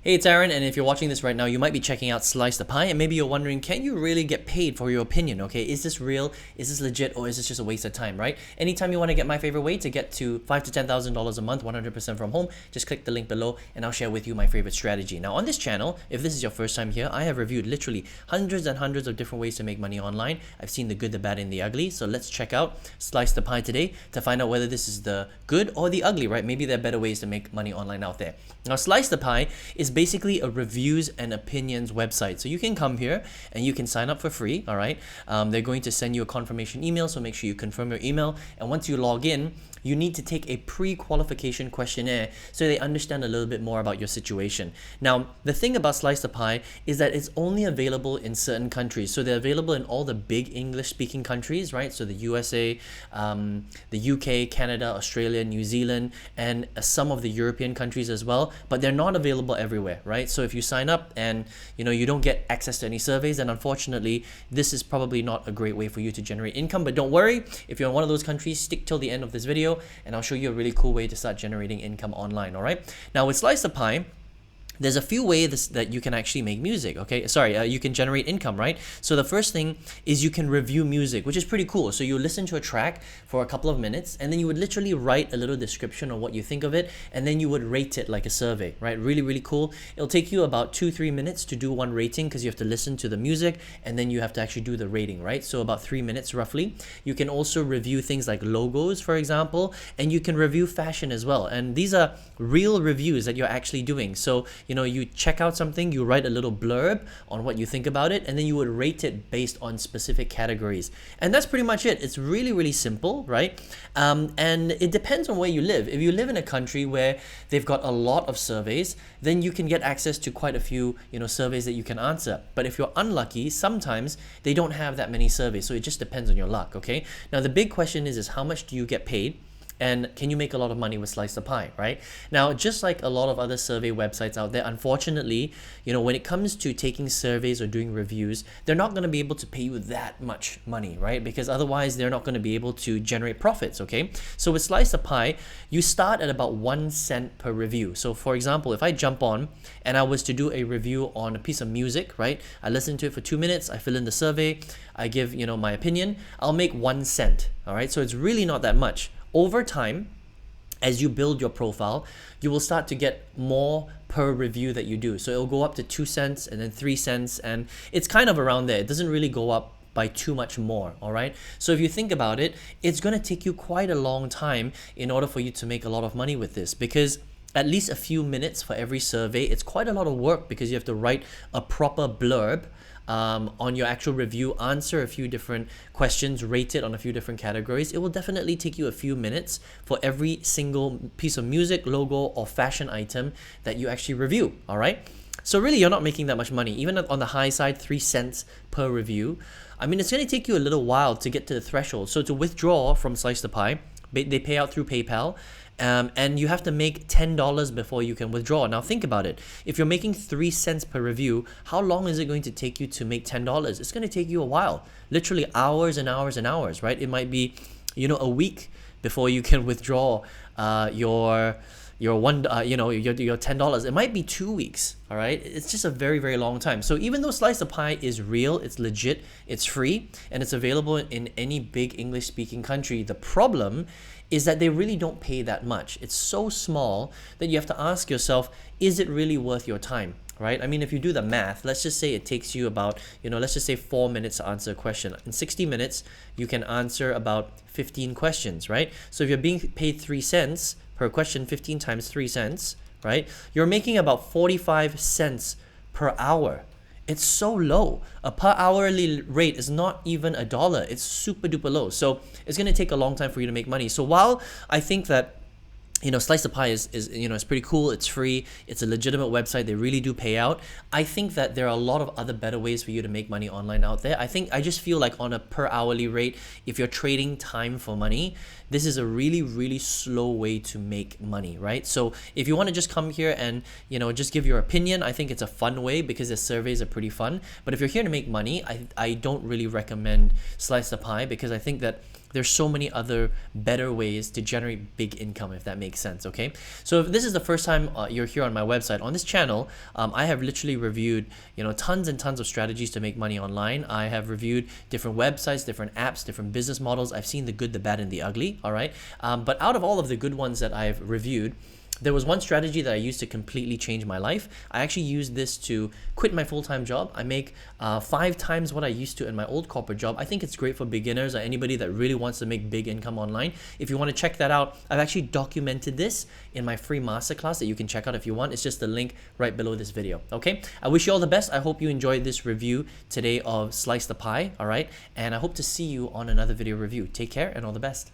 Hey, it's Aaron, and if you're watching this right now, you might be checking out Slice the Pie, and maybe you're wondering, can you really get paid for your opinion, okay? Is this real? Is this legit? Or is this just a waste of time, right? Anytime you want to get my favorite way to get to $5,000 to $10,000 a month, 100% from home, just click the link below, and I'll share with you my favorite strategy. Now, on this channel, if this is your first time here, I have reviewed literally hundreds and hundreds of different ways to make money online. I've seen the good, the bad, and the ugly, so let's check out Slice the Pie today to find out whether this is the good or the ugly, right? Maybe there are better ways to make money online out there. Now, Slice the Pie is basically a reviews and opinions website. So you can come here and you can sign up for free, all right? They're going to send you a confirmation email, so make sure you confirm your email. And once you log in, you need to take a pre-qualification questionnaire so they understand a little bit more about your situation. Now, the thing about Slice the Pie is that it's only available in certain countries. So they're available in all the big English-speaking countries, right? So the USA, the UK, Canada, Australia, New Zealand, and some of the European countries as well. But they're not available everywhere, right? So if you sign up and you don't get access to any surveys, then unfortunately, this is probably not a great way for you to generate income. But don't worry, if you're in one of those countries, stick till the end of this video and I'll show you a really cool way to start generating income online, all right? Now, with Slice the Pie, there's a few ways that you can actually make music, okay? You can generate income, right? So the first thing is you can review music, which is pretty cool. So you listen to a track for a couple of minutes, and then you would literally write a little description of what you think of it, and then you would rate it like a survey, right? Really, really cool. It'll take you about 2-3 minutes to do one rating because you have to listen to the music, and then you have to actually do the rating, right? So about 3 minutes roughly. You can also review things like logos, for example, and you can review fashion as well. And these are real reviews that you're actually doing. So you check out something, you write a little blurb on what you think about it, and then you would rate it based on specific categories. And that's pretty much it. It's really, really simple, right? And it depends on where you live. If you live in a country where they've got a lot of surveys, then you can get access to quite a few, surveys that you can answer. But if you're unlucky, sometimes they don't have that many surveys. So it just depends on your luck, okay? Now, the big question is how much do you get paid? And can you make a lot of money with Slice the Pie, right? Now, just like a lot of other survey websites out there, unfortunately, when it comes to taking surveys or doing reviews, they're not going to be able to pay you that much money, right? Because otherwise, they're not going to be able to generate profits, okay? So with Slice the Pie, you start at about 1 cent per review. So for example, if I jump on and I was to do a review on a piece of music, right? I listen to it for 2 minutes, I fill in the survey, I give, my opinion, I'll make 1 cent, all right? So it's really not that much. Over time, as you build your profile, you will start to get more per review that you do. So it'll go up to 2 cents and then 3 cents, and it's kind of around there. It doesn't really go up by too much more, all right? So if you think about it, it's going to take you quite a long time in order for you to make a lot of money with this, because at least a few minutes for every survey, it's quite a lot of work because you have to write a proper blurb on your actual review, answer a few different questions, rate it on a few different categories. It will definitely take you a few minutes for every single piece of music, logo, or fashion item that you actually review, all right? So really, you're not making that much money. Even on the high side, 3 cents per review. I mean, it's going to take you a little while to get to the threshold. So to withdraw from Slice the Pie, they pay out through PayPal. And you have to make $10 before you can withdraw. Now think about it. If you're making 3 cents per review, how long is it going to take you to make $10? It's going to take you a while, literally hours and hours and hours, right? It might be, a week before you can withdraw your $10. It might be 2 weeks, all right? It's just a very, very long time. So even though Slice the Pie is real, it's legit, it's free, and it's available in any big English-speaking country, the problem is that they really don't pay that much. It's so small that you have to ask yourself, is it really worth your time? Right? I mean, if you do the math, let's just say it takes you about, let's just say 4 minutes to answer a question. In 60 minutes, you can answer about 15 questions, right? So if you're being paid 3 cents per question, 15 times 3 cents, right? You're making about 45 cents per hour. It's so low. A per hourly rate is not even $1. It's super duper low. So it's going to take a long time for you to make money. So while I think that Slice the Pie is it's pretty cool. It's free. It's a legitimate website. They really do pay out. I think that there are a lot of other better ways for you to make money online out there. I just feel like on a per hourly rate, if you're trading time for money, this is a really, really slow way to make money, right? So if you want to just come here and, just give your opinion, I think it's a fun way because the surveys are pretty fun. But if you're here to make money, I don't really recommend Slice the Pie because I think that there's so many other better ways to generate big income, if that makes sense. Okay, so if this is the first time you're here on my website, on this channel, I have literally reviewed, you know, tons and tons of strategies to make money online. I have reviewed different websites, different apps, different business models. I've seen the good, the bad, and the ugly. All right, but out of all of the good ones that I've reviewed, there was one strategy that I used to completely change my life. I actually used this to quit my full-time job. I make 5 times what I used to in my old corporate job. I think it's great for beginners or anybody that really wants to make big income online. If you want to check that out, I've actually documented this in my free masterclass that you can check out if you want. It's just the link right below this video. Okay, I wish you all the best. I hope you enjoyed this review today of Slice the Pie. All right, and I hope to see you on another video review. Take care and all the best.